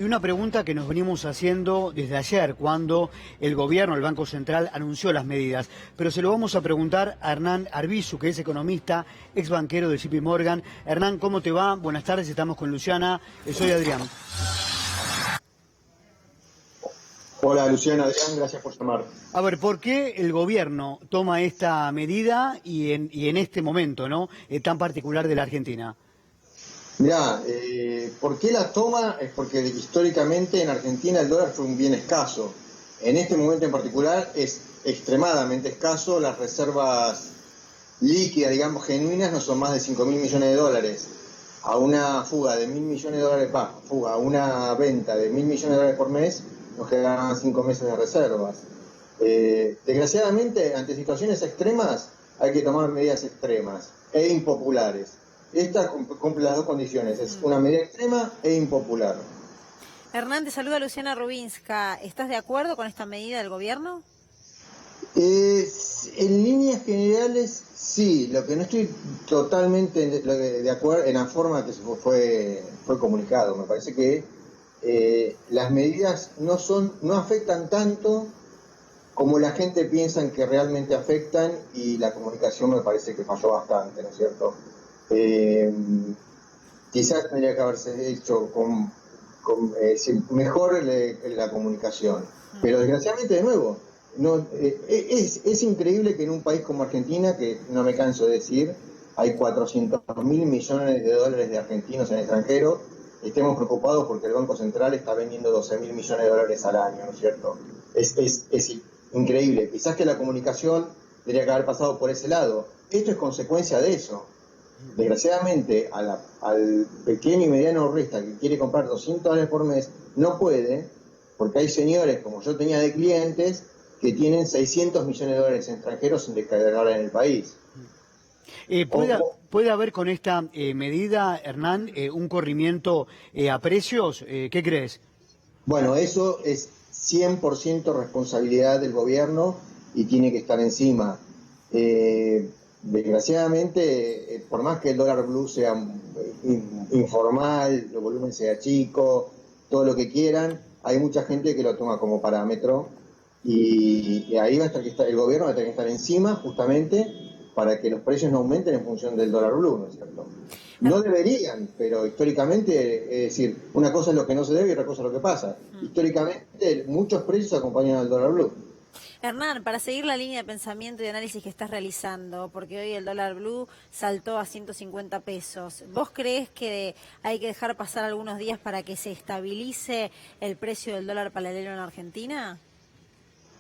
Y una pregunta que nos venimos haciendo desde ayer, cuando el gobierno, el Banco Central, anunció las medidas. Pero se lo vamos a preguntar a Hernán Arbizu, que es economista, ex banquero de JP Morgan. Hernán, ¿cómo te va? Buenas tardes, estamos con Luciana. Soy Adrián. Hola Luciana, Adrián, gracias por llamar. A ver, ¿por qué el gobierno toma esta medida y en este momento, ¿no? Tan particular de la Argentina? Mirá, ¿por qué la toma? Es porque históricamente en Argentina el dólar fue un bien escaso. En este momento en particular es extremadamente escaso. Las reservas líquidas, digamos, genuinas, no son más de 5.000 millones de dólares. A una fuga de 1.000 millones de dólares, a una venta de 1.000 millones de dólares por mes, nos quedan 5 meses de reservas. Desgraciadamente, ante situaciones extremas, hay que tomar medidas extremas e impopulares. Esta cumple las dos condiciones, es una medida extrema e impopular. Hernán, te saluda Luciana Rubinska. ¿Estás de acuerdo con esta medida del gobierno? En líneas generales, sí. Lo que no estoy totalmente de acuerdo en la forma que fue comunicado. Me parece que las medidas no afectan tanto como la gente piensa que realmente afectan, y la comunicación me parece que falló bastante, ¿no es cierto? Quizás tendría que haberse hecho mejor la comunicación, pero desgraciadamente, de nuevo, es increíble que en un país como Argentina, que no me canso de decir, hay 400.000 millones de dólares de argentinos en el extranjero, estemos preocupados porque el Banco Central está vendiendo 12.000 millones de dólares al año, ¿no es cierto? Es increíble. Quizás que la comunicación tendría que haber pasado por ese lado. Esto es consecuencia de eso. Desgraciadamente, al pequeño y mediano ahorrista que quiere comprar 200 dólares por mes, no puede, porque hay señores, como yo tenía de clientes, que tienen 600 millones de dólares en extranjeros sin descargar en el país. ¿Puede haber con esta medida, Hernán, un corrimiento a precios? ¿Qué crees? Bueno, eso es 100% responsabilidad del gobierno y tiene que estar encima. Desgraciadamente, por más que el dólar blue sea informal, el volumen sea chico, todo lo que quieran, hay mucha gente que lo toma como parámetro, y ahí va a estar el gobierno va a tener que estar encima justamente para que los precios no aumenten en función del dólar blue, ¿no es cierto? No deberían, pero históricamente, es decir, una cosa es lo que no se debe y otra cosa es lo que pasa. Históricamente muchos precios acompañan al dólar blue. Hernán, para seguir la línea de pensamiento y de análisis que estás realizando, porque hoy el dólar blue saltó a 150 pesos, ¿vos crees que hay que dejar pasar algunos días para que se estabilice el precio del dólar paralelo en Argentina?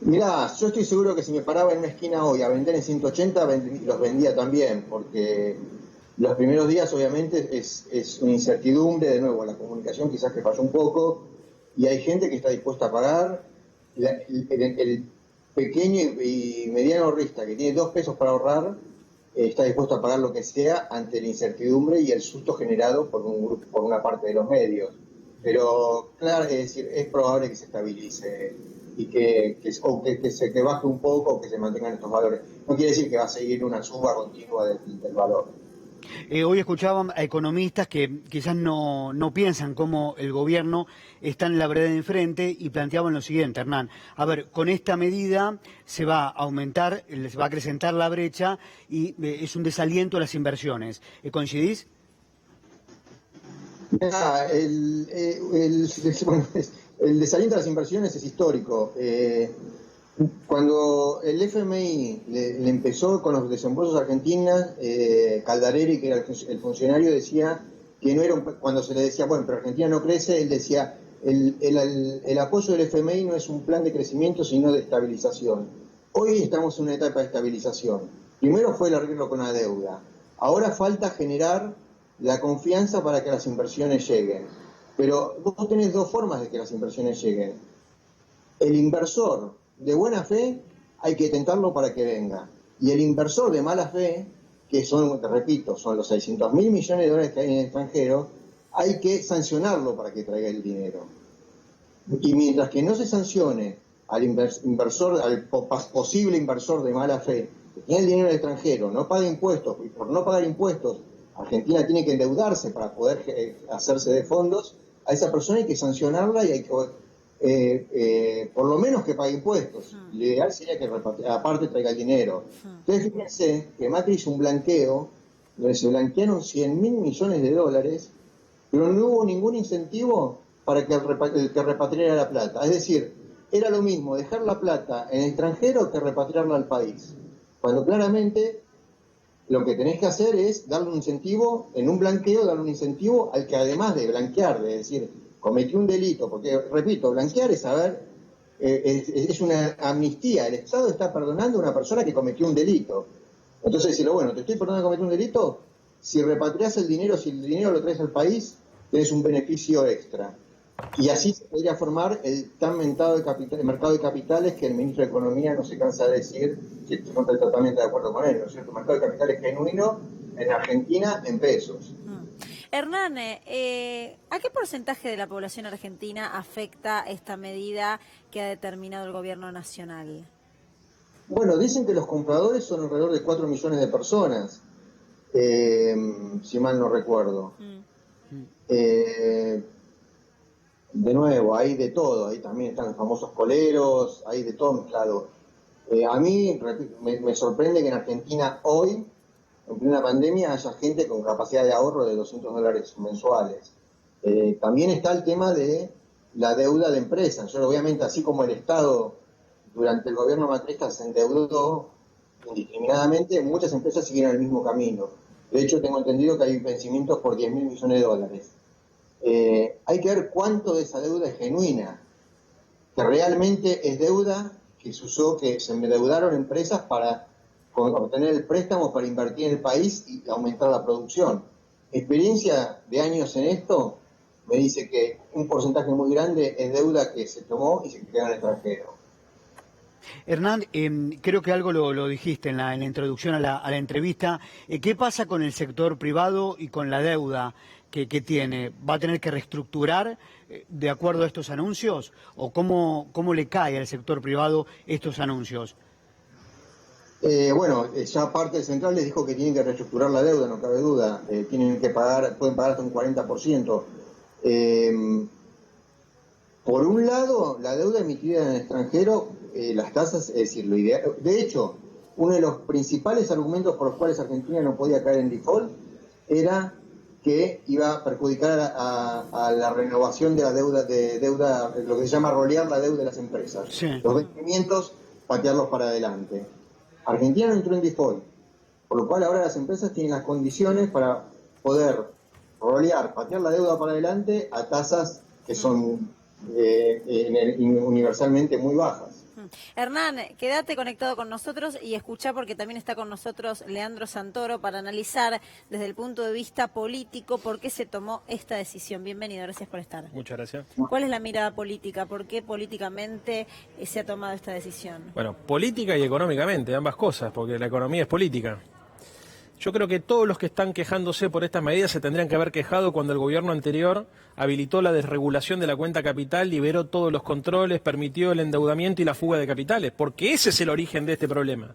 Mirá, yo estoy seguro que si me paraba en una esquina hoy a vender en 180, los vendía también, porque los primeros días obviamente es una incertidumbre, de nuevo, la comunicación quizás que falló un poco, y hay gente que está dispuesta a pagar. El pequeño y mediano ahorrista que tiene 2 pesos para ahorrar, está dispuesto a pagar lo que sea ante la incertidumbre y el susto generado por una parte de los medios. Pero claro, es decir, es probable que se estabilice y que baje un poco o que se mantengan estos valores. No quiere decir que va a seguir una suba continua del valor. Hoy escuchaban a economistas que quizás no piensan como el gobierno está en la vereda de enfrente y planteaban lo siguiente, Hernán. A ver, con esta medida se va a aumentar, se va a acrecentar la brecha y es un desaliento a las inversiones. ¿Coincidís? El desaliento a las inversiones es histórico. Cuando el FMI le empezó con los desembolsos a Argentina, Caldarelli, que era el funcionario, decía que no era cuando se le decía, bueno, pero Argentina no crece, él decía, el apoyo del FMI no es un plan de crecimiento, sino de estabilización. Hoy estamos en una etapa de estabilización. Primero fue el arreglo con la deuda. Ahora falta generar la confianza para que las inversiones lleguen. Pero vos tenés dos formas de que las inversiones lleguen. El inversor de buena fe hay que tentarlo para que venga. Y el inversor de mala fe, que son, te repito, son los 600.000 millones de dólares que hay en el extranjero, hay que sancionarlo para que traiga el dinero. Y mientras que no se sancione al inversor, al posible inversor de mala fe, que tiene el dinero en el extranjero, no paga impuestos, y por no pagar impuestos, Argentina tiene que endeudarse para poder hacerse de fondos, a esa persona hay que sancionarla y hay que, por lo menos que pague impuestos. Lo ideal sería que aparte traiga el dinero. Entonces fíjense que Macri hizo un blanqueo, donde se blanquearon 100.000 millones de dólares, pero no hubo ningún incentivo para que el que repatriara la plata. Es decir, era lo mismo dejar la plata en el extranjero que repatriarla al país. Cuando claramente lo que tenés que hacer es darle un incentivo, en un blanqueo, darle un incentivo al que además de blanquear, de decir, cometió un delito, porque, repito, blanquear es saber, es una amnistía, el Estado está perdonando a una persona que cometió un delito. Entonces decirle, bueno, te estoy perdonando que cometió un delito, si repatriás el dinero, si el dinero lo traes al país, tenés un beneficio extra. Y así se podría formar el tan mentado el mercado de capitales que el ministro de Economía no se cansa de decir, que estoy totalmente de acuerdo con él, ¿no es cierto? El mercado de capitales genuino en Argentina en pesos. Hernán, ¿a qué porcentaje de la población argentina afecta esta medida que ha determinado el gobierno nacional? Bueno, dicen que los compradores son alrededor de 4 millones de personas, si mal no recuerdo. De nuevo, hay de todo, ahí también están los famosos coleros, hay de todo mezclado. A mí me sorprende que en Argentina hoy, en plena pandemia, haya gente con capacidad de ahorro de $200 mensuales. También está el tema de la deuda de empresas. Obviamente, así como el Estado durante el gobierno macrista se endeudó indiscriminadamente, muchas empresas siguieron el mismo camino. De hecho, tengo entendido que hay vencimientos por 10.000 millones de dólares. Hay que ver cuánto de esa deuda es genuina, que realmente es deuda que se usó, que se endeudaron empresas para obtener el préstamo para invertir en el país y aumentar la producción. Experiencia de años en esto me dice que un porcentaje muy grande es deuda que se tomó y se quedó en el extranjero. Hernán, creo que algo lo dijiste en la introducción a la entrevista. ¿Qué pasa con el sector privado y con la deuda que tiene? ¿Va a tener que reestructurar de acuerdo a estos anuncios? ¿O cómo le cae al sector privado estos anuncios? Bueno, ya parte del central les dijo que tienen que reestructurar la deuda, no cabe duda. Tienen que pagar, pueden pagar hasta un 40%. Por un lado, la deuda emitida en el extranjero, las tasas, es decir, lo ideal. De hecho, uno de los principales argumentos por los cuales Argentina no podía caer en default era que iba a perjudicar a la renovación de la deuda, lo que se llama rolear la deuda de las empresas. Sí. Los vencimientos, patearlos para adelante. Argentina no entró en default, por lo cual ahora las empresas tienen las condiciones para poder rolear, patear la deuda para adelante a tasas que son universalmente muy bajas. Hernán, quédate conectado con nosotros y escuchá porque también está con nosotros Leandro Santoro para analizar desde el punto de vista político por qué se tomó esta decisión. Bienvenido, gracias por estar. Muchas gracias. ¿Cuál es la mirada política? ¿Por qué políticamente se ha tomado esta decisión? Bueno, política y económicamente, ambas cosas, porque la economía es política. Yo creo que todos los que están quejándose por estas medidas se tendrían que haber quejado cuando el gobierno anterior habilitó la desregulación de la cuenta capital, liberó todos los controles, permitió el endeudamiento y la fuga de capitales, porque ese es el origen de este problema.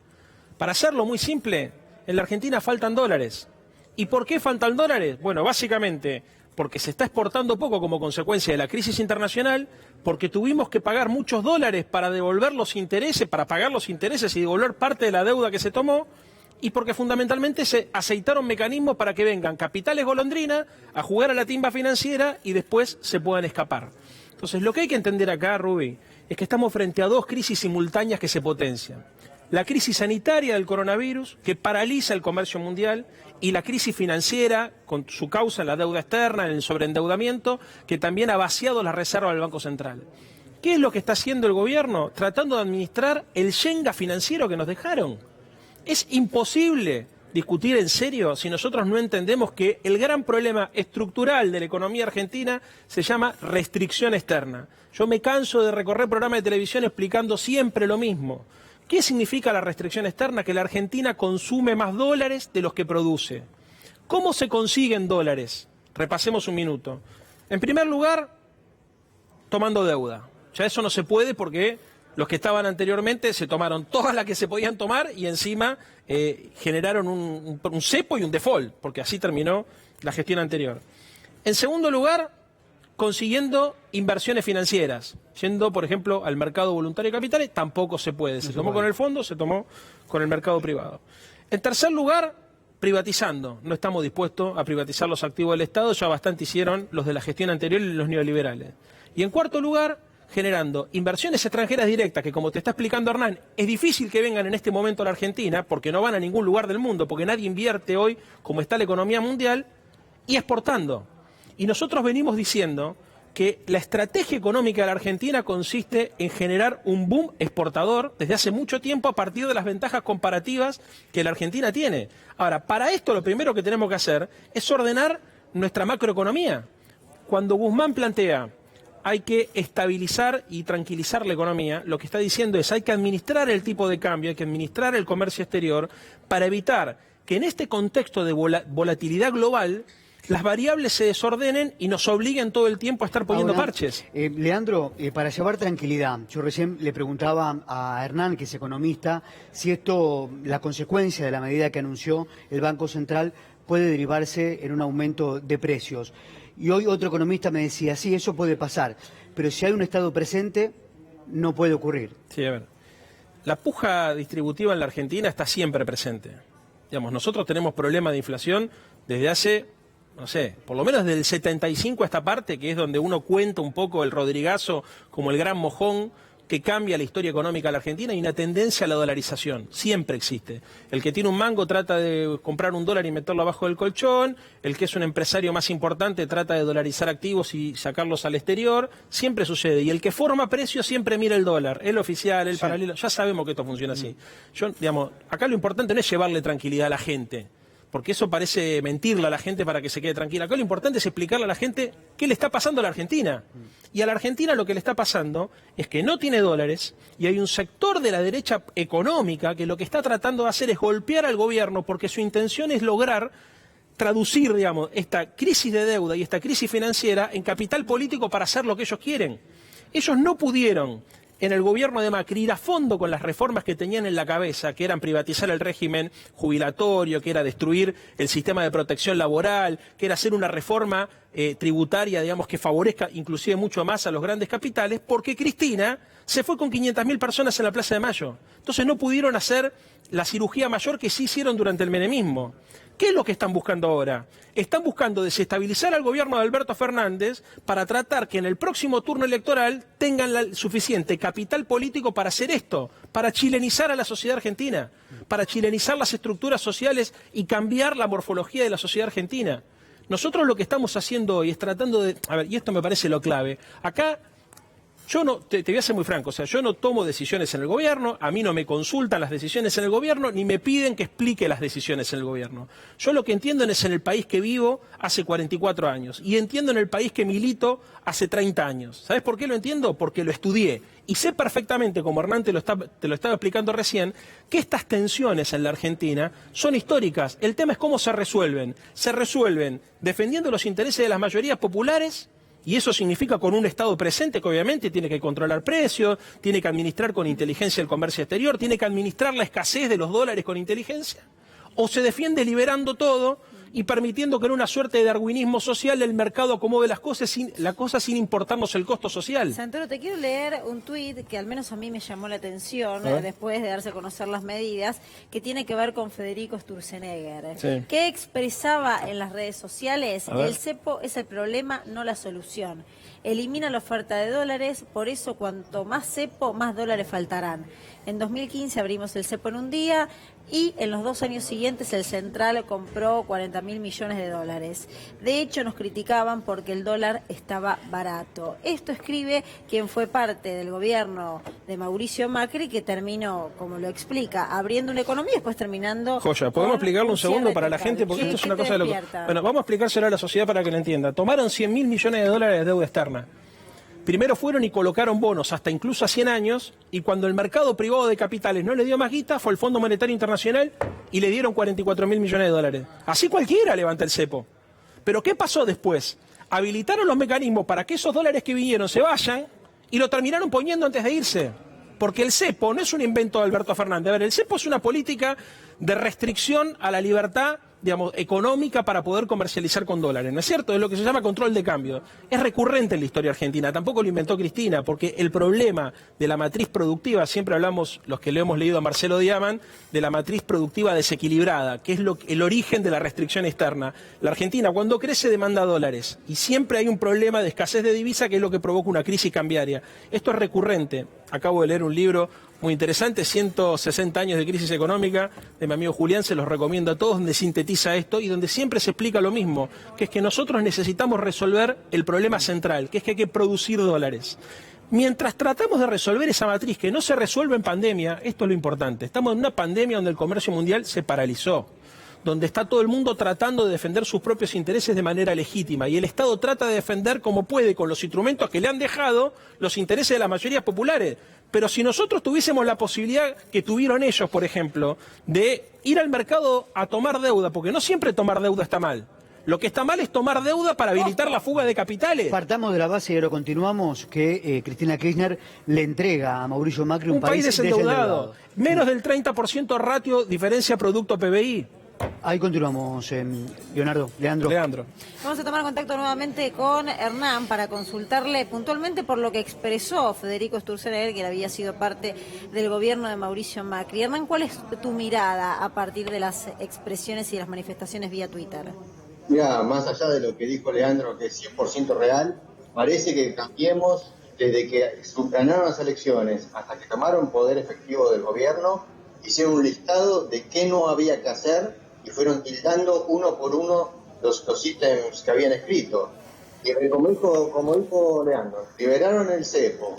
Para hacerlo muy simple, en la Argentina faltan dólares. ¿Y por qué faltan dólares? Bueno, básicamente porque se está exportando poco como consecuencia de la crisis internacional, porque tuvimos que pagar muchos dólares para devolver los intereses, para pagar los intereses y devolver parte de la deuda que se tomó, y porque fundamentalmente se aceitaron mecanismos para que vengan capitales golondrina a jugar a la timba financiera y después se puedan escapar. Entonces, lo que hay que entender acá, Rubí, es que estamos frente a dos crisis simultáneas que se potencian. La crisis sanitaria del coronavirus, que paraliza el comercio mundial, y la crisis financiera, con su causa en la deuda externa, en el sobreendeudamiento, que también ha vaciado las reservas del Banco Central. ¿Qué es lo que está haciendo el gobierno? Tratando de administrar el Shenga financiero que nos dejaron. Es imposible discutir en serio si nosotros no entendemos que el gran problema estructural de la economía argentina se llama restricción externa. Yo me canso de recorrer programas de televisión explicando siempre lo mismo. ¿Qué significa la restricción externa? Que la Argentina consume más dólares de los que produce. ¿Cómo se consiguen dólares? Repasemos un minuto. En primer lugar, tomando deuda. Ya eso no se puede porque los que estaban anteriormente se tomaron todas las que se podían tomar y encima generaron un cepo y un default, porque así terminó la gestión anterior. En segundo lugar, consiguiendo inversiones financieras. Yendo, por ejemplo, al mercado voluntario de capitales, tampoco se puede. Se tomó con el fondo, se tomó con el mercado privado. En tercer lugar, privatizando. No estamos dispuestos a privatizar los activos del Estado, ya bastante hicieron los de la gestión anterior y los neoliberales. Y en cuarto lugar, generando inversiones extranjeras directas, que como te está explicando Hernán, es difícil que vengan en este momento a la Argentina, porque no van a ningún lugar del mundo, porque nadie invierte hoy como está la economía mundial, y exportando. Y nosotros venimos diciendo que la estrategia económica de la Argentina consiste en generar un boom exportador desde hace mucho tiempo a partir de las ventajas comparativas que la Argentina tiene. Ahora, para esto lo primero que tenemos que hacer es ordenar nuestra macroeconomía. Cuando Guzmán plantea hay que estabilizar y tranquilizar la economía, lo que está diciendo es hay que administrar el tipo de cambio, hay que administrar el comercio exterior para evitar que en este contexto de volatilidad global las variables se desordenen y nos obliguen todo el tiempo a estar poniendo parches. Leandro, para llevar tranquilidad, yo recién le preguntaba a Hernán, que es economista, si esto, la consecuencia de la medida que anunció el Banco Central, puede derivarse en un aumento de precios. Y hoy otro economista me decía, sí, eso puede pasar, pero si hay un Estado presente, no puede ocurrir. Sí, a ver. La puja distributiva en la Argentina está siempre presente. Digamos, nosotros tenemos problemas de inflación desde hace, no sé, por lo menos desde el 75 a esta parte, que es donde uno cuenta un poco el Rodrigazo como el gran mojón que cambia la historia económica de la Argentina, y una tendencia a la dolarización. Siempre existe. El que tiene un mango trata de comprar $1 y meterlo abajo del colchón, el que es un empresario más importante trata de dolarizar activos y sacarlos al exterior, siempre sucede. Y el que forma precios siempre mira el dólar, el oficial, el paralelo, ya sabemos que esto funciona así. Yo, digamos, acá lo importante no es llevarle tranquilidad a la gente, porque eso parece mentirle a la gente para que se quede tranquila. Acá lo importante es explicarle a la gente qué le está pasando a la Argentina. Y a la Argentina lo que le está pasando es que no tiene dólares y hay un sector de la derecha económica que lo que está tratando de hacer es golpear al gobierno porque su intención es lograr traducir, digamos, esta crisis de deuda y esta crisis financiera en capital político para hacer lo que ellos quieren. Ellos no pudieron en el gobierno de Macri ir a fondo con las reformas que tenían en la cabeza, que eran privatizar el régimen jubilatorio, que era destruir el sistema de protección laboral, que era hacer una reforma tributaria, digamos, que favorezca inclusive mucho más a los grandes capitales, porque Cristina se fue con 500.000 personas en la Plaza de Mayo. Entonces no pudieron hacer la cirugía mayor que sí hicieron durante el menemismo. ¿Qué es lo que están buscando ahora? Están buscando desestabilizar al gobierno de Alberto Fernández para tratar que en el próximo turno electoral tengan suficiente capital político para hacer esto, para chilenizar a la sociedad argentina, para chilenizar las estructuras sociales y cambiar la morfología de la sociedad argentina. Nosotros lo que estamos haciendo hoy es tratando de... A ver, y esto me parece lo clave. Acá... Yo no, te voy a ser muy franco, o sea, yo no tomo decisiones en el gobierno, a mí no me consultan las decisiones en el gobierno, ni me piden que explique las decisiones en el gobierno. Yo lo que entiendo es en el país que vivo hace 44 años, y entiendo en el país que milito hace 30 años. ¿Sabes por qué lo entiendo? Porque lo estudié. Y sé perfectamente, como Hernán te lo estaba explicando recién, que estas tensiones en la Argentina son históricas. El tema es cómo se resuelven. Se resuelven defendiendo los intereses de las mayorías populares. Y eso significa con un Estado presente que obviamente tiene que controlar precios, tiene que administrar con inteligencia el comercio exterior, tiene que administrar la escasez de los dólares con inteligencia. O se defiende liberando todo y permitiendo que en una suerte de darwinismo social el mercado acomode las cosas sin importarnos el costo social. Santoro, te quiero leer un tuit que al menos a mí me llamó la atención después de darse a conocer las medidas, que tiene que ver con Federico Sturzenegger, que expresaba en las redes sociales: el cepo es el problema, no la solución. Elimina la oferta de dólares, por eso cuanto más cepo, más dólares faltarán. En 2015 abrimos el cepo en un día y en los 2 años siguientes el Central compró 40.000 millones de dólares. De hecho, nos criticaban porque el dólar estaba barato. Esto escribe quien fue parte del gobierno de Mauricio Macri, que terminó, como lo explica, abriendo una economía y después terminando... Joya, ¿podemos explicarlo un segundo para la gente? Porque esto es una cosa de loco. Bueno, vamos a explicárselo a la sociedad para que lo entienda. Tomaron 100.000 millones de dólares de deuda externa. Primero fueron y colocaron bonos hasta incluso a 100 años, y cuando el mercado privado de capitales no le dio más guita, fue el Fondo Monetario Internacional y le dieron 44.000 millones de dólares. Así cualquiera levanta el cepo. Pero ¿qué pasó después? Habilitaron los mecanismos para que esos dólares que vinieron se vayan y lo terminaron poniendo antes de irse. Porque el cepo no es un invento de Alberto Fernández. A ver, el cepo es una política de restricción a la libertad digamos, económica para poder comercializar con dólares, ¿no es cierto? Es lo que se llama control de cambio. Es recurrente en la historia argentina, tampoco lo inventó Cristina, porque el problema de la matriz productiva, siempre hablamos, los que le hemos leído a Marcelo Diamant, de la matriz productiva desequilibrada, que es el origen de la restricción externa. La Argentina, cuando crece, demanda dólares, y siempre hay un problema de escasez de divisa, que es lo que provoca una crisis cambiaria. Esto es recurrente. Acabo de leer un libro muy interesante, 160 años de crisis económica, de mi amigo Julián, se los recomiendo a todos, donde sintetiza esto y donde siempre se explica lo mismo, que es que nosotros necesitamos resolver el problema central, que es que hay que producir dólares. Mientras tratamos de resolver esa matriz que no se resuelve en pandemia, esto es lo importante, estamos en una pandemia donde el comercio mundial se paralizó, donde está todo el mundo tratando de defender sus propios intereses de manera legítima, y el Estado trata de defender como puede, con los instrumentos que le han dejado, los intereses de las mayorías populares. Pero si nosotros tuviésemos la posibilidad que tuvieron ellos, por ejemplo, de ir al mercado a tomar deuda, porque no siempre tomar deuda está mal. Lo que está mal es tomar deuda para habilitar la fuga de capitales. Partamos de la base y ahora continuamos que Cristina Kirchner le entrega a Mauricio Macri un país desendeudado. Menos del 30% ratio diferencia producto PBI. Ahí continuamos, Leandro. Vamos a tomar contacto nuevamente con Hernán para consultarle puntualmente por lo que expresó Federico Sturzenegger, que había sido parte del gobierno de Mauricio Macri. Hernán, ¿cuál es tu mirada a partir de las expresiones y las manifestaciones vía Twitter? Mira, más allá de lo que dijo Leandro, que es 100% real, parece que cambiemos desde que subganaron las elecciones hasta que tomaron poder efectivo del gobierno, hicieron un listado de qué no había que hacer y fueron tildando uno por uno los ítems que habían escrito. Y como dijo Leandro, liberaron el cepo.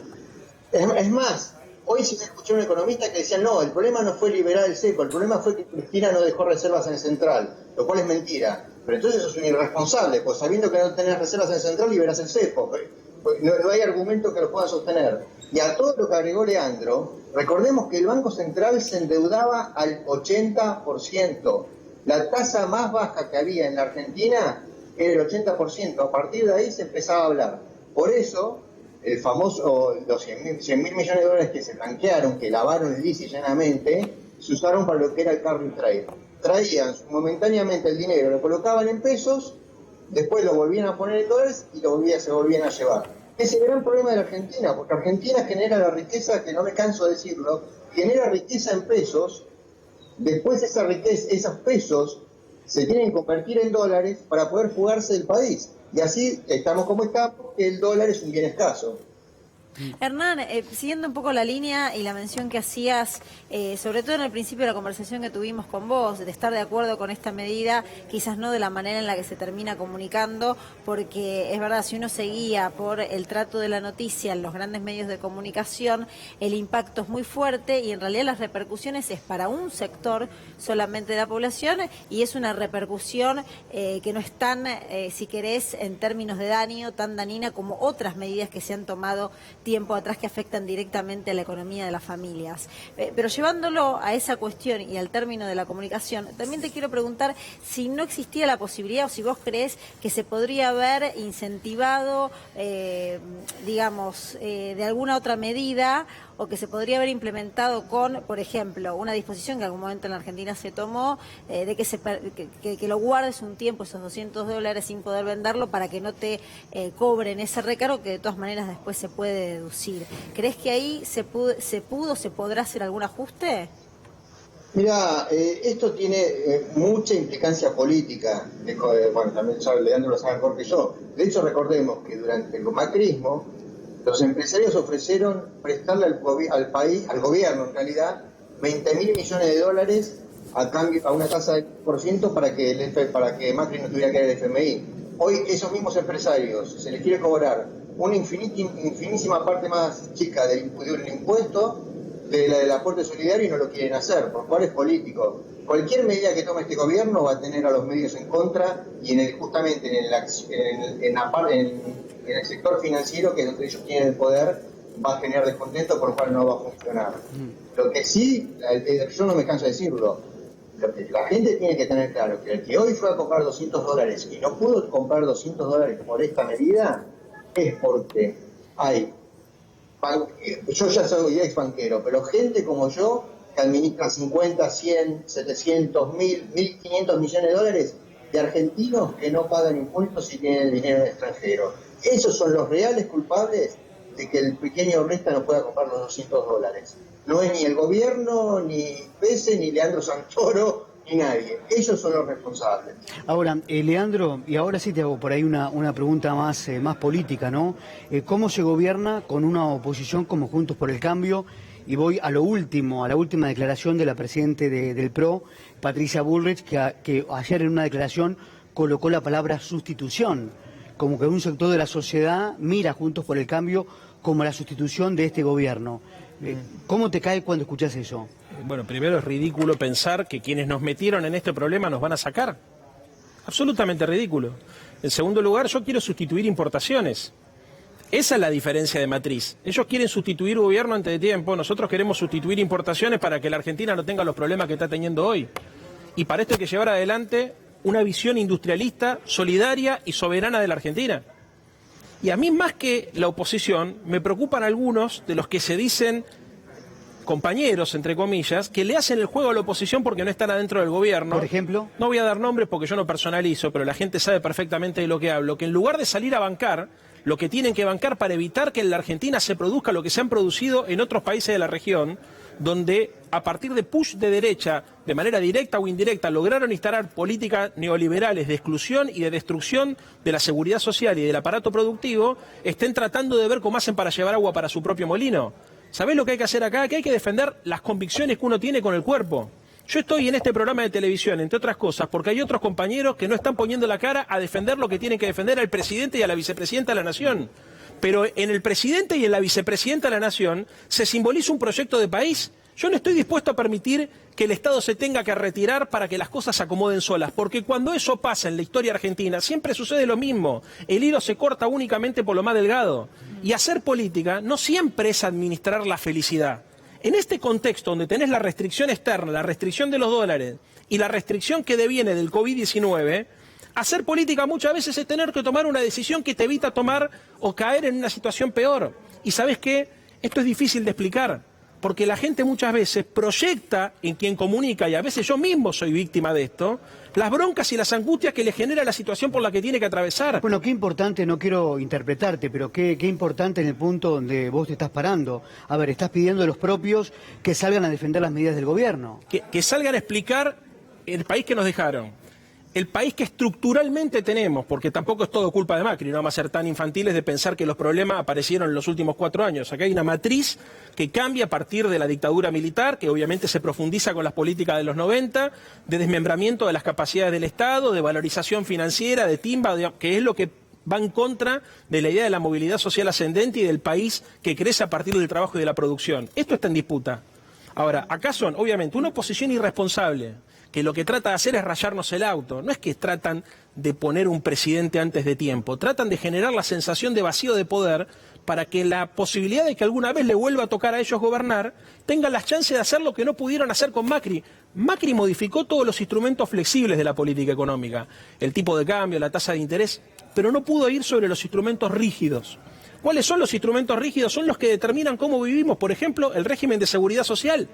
Es más, hoy sí escuché a un economista que decía, no, el problema no fue liberar el cepo, el problema fue que Cristina no dejó reservas en el central, lo cual es mentira. Pero entonces sos un irresponsable, pues sabiendo que no tenés reservas en el central, liberás el cepo. No hay argumento que lo puedan sostener. Y a todo lo que agregó Leandro, recordemos que el Banco Central se endeudaba al 80%. La tasa más baja que había en la Argentina era el 80%. A partir de ahí se empezaba a hablar. Por eso, el famoso, los 100 mil millones de dólares que se blanquearon, que lavaron lisa y llanamente, se usaron para lo que era el carry trade. Traían momentáneamente el dinero, lo colocaban en pesos, después lo volvían a poner en dólares y se volvían a llevar. Es el gran problema de la Argentina, porque Argentina genera la riqueza, que no me canso de decirlo, genera riqueza en pesos, después esa riqueza, esos pesos se tienen que convertir en dólares para poder fugarse del país. Y así estamos como estamos, porque el dólar es un bien escaso. Hernán, siguiendo un poco la línea y la mención que hacías, sobre todo en el principio de la conversación que tuvimos con vos, de estar de acuerdo con esta medida, quizás no de la manera en la que se termina comunicando, porque es verdad, si uno se guía por el trato de la noticia en los grandes medios de comunicación, el impacto es muy fuerte y en realidad las repercusiones es para un sector solamente de la población y es una repercusión que no es tan, si querés, en términos de daño, tan dañina como otras medidas que se han tomado tiempo atrás que afectan directamente a la economía de las familias. Pero llevándolo a esa cuestión y al término de la comunicación, también te quiero preguntar si no existía la posibilidad o si vos creés que se podría haber incentivado, digamos, de alguna otra medida o que se podría haber implementado con, por ejemplo, una disposición que en algún momento en la Argentina se tomó, de que lo guardes un tiempo, esos $200 sin poder venderlo para que no te cobren ese recargo que de todas maneras después se puede deducir. ¿Crees que ahí se podrá hacer algún ajuste? Mira, esto tiene mucha implicancia política. Bueno, también Leandro lo sabe mejor que yo. De hecho, recordemos que durante el macrismo, los empresarios ofrecieron prestarle al país, al gobierno en realidad, 20 mil millones de dólares a cambio a una tasa del % para que Macri no tuviera que ir al FMI. Hoy esos mismos empresarios se les quiere cobrar una infinísima parte más chica del impuesto del aporte solidario y no lo quieren hacer, por cuál es político. Cualquier medida que tome este gobierno va a tener a los medios en contra y justamente en el sector financiero, que es donde ellos tienen el poder, va a generar descontento, por lo cual no va a funcionar. Lo que sí, yo no me canso de decirlo, lo que la gente tiene que tener claro, que el que hoy fue a comprar $200 y no pudo comprar $200 por esta medida, es porque hay, yo ya soy ex banquero, pero gente como yo que administra 50, 100, 700, 1000, 1500 millones de dólares, de argentinos que no pagan impuestos y tienen el dinero en el extranjero. Esos son los reales culpables de que el pequeño honesta no pueda comprar los 200 dólares. No es ni el gobierno, ni Pese, ni Leandro Santoro, ni nadie. Ellos son los responsables. Ahora, Leandro, y ahora sí te hago por ahí una pregunta más política, ¿no? ¿Cómo se gobierna con una oposición como Juntos por el Cambio? Y voy a lo último, a la última declaración de la presidenta del PRO, Patricia Bullrich, que ayer en una declaración colocó la palabra sustitución, como que un sector de la sociedad mira Juntos por el Cambio como la sustitución de este gobierno. ¿Cómo te cae cuando escuchas eso? Bueno, primero es ridículo pensar que quienes nos metieron en este problema nos van a sacar. Absolutamente ridículo. En segundo lugar, yo quiero sustituir importaciones. Esa es la diferencia de matriz. Ellos quieren sustituir gobierno antes de tiempo, nosotros queremos sustituir importaciones para que la Argentina no tenga los problemas que está teniendo hoy. Y para esto hay que llevar adelante una visión industrialista, solidaria y soberana de la Argentina. Y a mí, más que la oposición, me preocupan algunos de los que se dicen compañeros, entre comillas, que le hacen el juego a la oposición porque no están adentro del gobierno. Por ejemplo, no voy a dar nombres porque yo no personalizo, pero la gente sabe perfectamente de lo que hablo, que en lugar de salir a bancar lo que tienen que bancar para evitar que en la Argentina se produzca lo que se han producido en otros países de la región, donde a partir de push de derecha, de manera directa o indirecta, lograron instalar políticas neoliberales de exclusión y de destrucción de la seguridad social y del aparato productivo, estén tratando de ver cómo hacen para llevar agua para su propio molino. ¿Sabés lo que hay que hacer acá? Que hay que defender las convicciones que uno tiene con el cuerpo. Yo estoy en este programa de televisión, entre otras cosas, porque hay otros compañeros que no están poniendo la cara a defender lo que tienen que defender al presidente y a la vicepresidenta de la Nación. Pero en el presidente y en la vicepresidenta de la Nación se simboliza un proyecto de país. Yo no estoy dispuesto a permitir que el Estado se tenga que retirar para que las cosas se acomoden solas, porque cuando eso pasa en la historia argentina siempre sucede lo mismo. El hilo se corta únicamente por lo más delgado. Y hacer política no siempre es administrar la felicidad. En este contexto donde tenés la restricción externa, la restricción de los dólares y la restricción que deviene del COVID-19, hacer política muchas veces es tener que tomar una decisión que te evita tomar o caer en una situación peor. Y ¿sabés qué? Esto es difícil de explicar, porque la gente muchas veces proyecta en quien comunica, y a veces yo mismo soy víctima de esto, las broncas y las angustias que le genera la situación por la que tiene que atravesar. Bueno, qué importante, no quiero interpretarte, pero qué importante en el punto donde vos te estás parando. A ver, estás pidiendo a los propios que salgan a defender las medidas del gobierno. Que salgan a explicar el país que nos dejaron. El país que estructuralmente tenemos, porque tampoco es todo culpa de Macri, no vamos a ser tan infantiles de pensar que los problemas aparecieron en los últimos 4 años. Acá hay una matriz que cambia a partir de la dictadura militar, que obviamente se profundiza con las políticas de los 90, de desmembramiento de las capacidades del Estado, de valorización financiera, de timba, que es lo que va en contra de la idea de la movilidad social ascendente y del país que crece a partir del trabajo y de la producción. Esto está en disputa. Ahora, acá son, obviamente, una oposición irresponsable, que lo que trata de hacer es rayarnos el auto. No es que tratan de poner un presidente antes de tiempo, tratan de generar la sensación de vacío de poder para que la posibilidad de que alguna vez le vuelva a tocar a ellos gobernar tengan las chances de hacer lo que no pudieron hacer con Macri. Macri modificó todos los instrumentos flexibles de la política económica, el tipo de cambio, la tasa de interés, pero no pudo ir sobre los instrumentos rígidos. ¿Cuáles son los instrumentos rígidos? Son los que determinan cómo vivimos, por ejemplo, el régimen de seguridad social.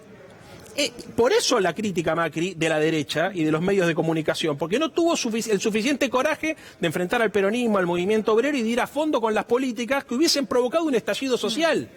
Por eso la crítica a Macri de la derecha y de los medios de comunicación, porque no tuvo el suficiente coraje de enfrentar al peronismo, al movimiento obrero y de ir a fondo con las políticas que hubiesen provocado un estallido social.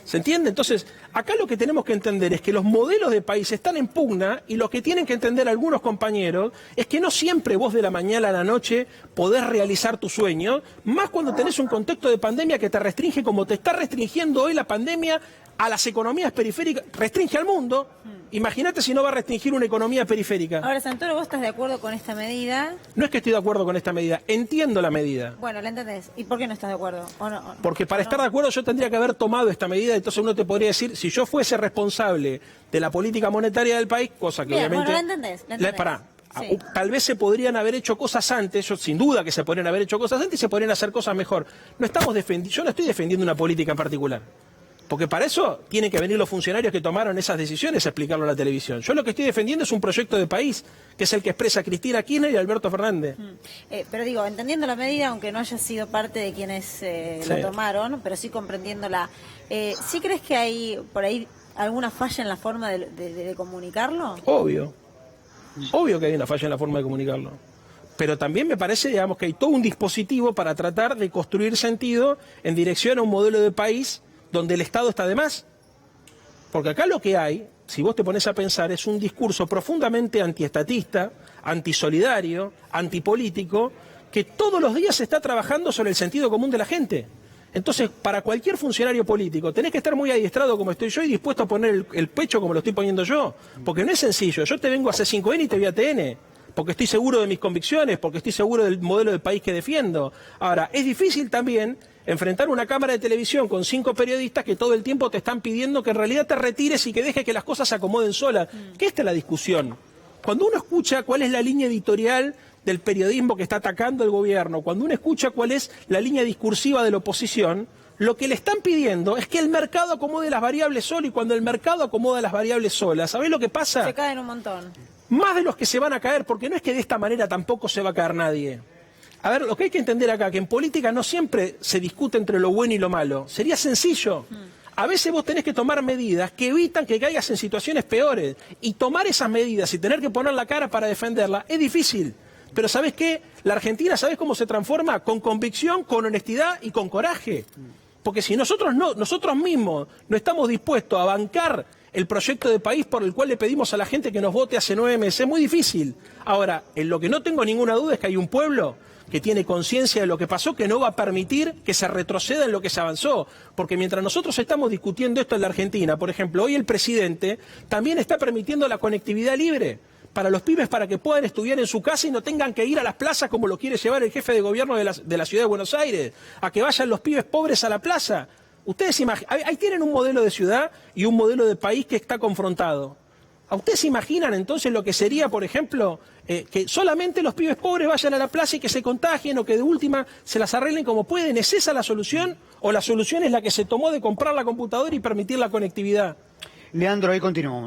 ¿Se entiende? Entonces, acá lo que tenemos que entender es que los modelos de país están en pugna y lo que tienen que entender algunos compañeros es que no siempre vos de la mañana a la noche podés realizar tu sueño, más cuando tenés un contexto de pandemia que te restringe como te está restringiendo hoy la pandemia a las economías periféricas, restringe al mundo. Imagínate si no va a restringir una economía periférica. Ahora, Santoro, ¿vos estás de acuerdo con esta medida? No es que estoy de acuerdo con esta medida, entiendo la medida. Bueno, ¿la entendés? ¿Y por qué no estás de acuerdo? ¿O no? Porque para estar de acuerdo yo tendría que haber tomado esta medida, entonces uno te podría decir, si yo fuese responsable de la política monetaria del país, cosa que bien, obviamente... Bueno, ¿la entendés? Sí. Tal vez se podrían haber hecho cosas antes, sin duda que se podrían haber hecho cosas antes y se podrían hacer cosas mejor. Yo no estoy defendiendo una política en particular. Porque para eso tienen que venir los funcionarios que tomaron esas decisiones a explicarlo a la televisión. Yo lo que estoy defendiendo es un proyecto de país, que es el que expresa Cristina Kirchner y Alberto Fernández. Pero digo, entendiendo la medida, aunque no haya sido parte de quienes lo tomaron, pero sí comprendiéndola, ¿sí crees que hay por ahí alguna falla en la forma de comunicarlo? Obvio que hay una falla en la forma de comunicarlo. Pero también me parece, digamos, que hay todo un dispositivo para tratar de construir sentido en dirección a un modelo de país donde el Estado está de más. Porque acá lo que hay, si vos te pones a pensar, es un discurso profundamente antiestatista, antisolidario, antipolítico, que todos los días se está trabajando sobre el sentido común de la gente. Entonces, para cualquier funcionario político, tenés que estar muy adiestrado como estoy yo y dispuesto a poner el pecho como lo estoy poniendo yo. Porque no es sencillo. Yo te vengo a C5N y te voy a TN. Porque estoy seguro de mis convicciones, porque estoy seguro del modelo de país que defiendo. Ahora, es difícil también enfrentar una cámara de televisión con 5 periodistas que todo el tiempo te están pidiendo que en realidad te retires y que dejes que las cosas se acomoden solas. Que esta es la discusión. Cuando uno escucha cuál es la línea editorial del periodismo que está atacando el gobierno, cuando uno escucha cuál es la línea discursiva de la oposición, lo que le están pidiendo es que el mercado acomode las variables solo, y cuando el mercado acomoda las variables solas, ¿sabés lo que pasa? Se caen un montón. Más de los que se van a caer, porque no es que de esta manera tampoco se va a caer nadie. A ver, lo que hay que entender acá, que en política no siempre se discute entre lo bueno y lo malo. Sería sencillo. A veces vos tenés que tomar medidas que evitan que caigas en situaciones peores. Y tomar esas medidas y tener que poner la cara para defenderlas es difícil. Pero ¿sabés qué? La Argentina, ¿sabés cómo se transforma? Con convicción, con honestidad y con coraje. Porque si nosotros mismos no estamos dispuestos a bancar el proyecto de país por el cual le pedimos a la gente que nos vote hace 9 meses, es muy difícil. Ahora, en lo que no tengo ninguna duda es que hay un pueblo que tiene conciencia de lo que pasó, que no va a permitir que se retroceda en lo que se avanzó. Porque mientras nosotros estamos discutiendo esto en la Argentina, por ejemplo, hoy el presidente también está permitiendo la conectividad libre para los pibes, para que puedan estudiar en su casa y no tengan que ir a las plazas como lo quiere llevar el jefe de gobierno de la ciudad de Buenos Aires, a que vayan los pibes pobres a la plaza. Ustedes ahí tienen un modelo de ciudad y un modelo de país que está confrontado. ¿A ustedes se imaginan entonces lo que sería, por ejemplo, que solamente los pibes pobres vayan a la plaza y que se contagien, o que de última se las arreglen como pueden? ¿Es esa la solución? ¿O la solución es la que se tomó de comprar la computadora y permitir la conectividad? Leandro, ahí continuamos.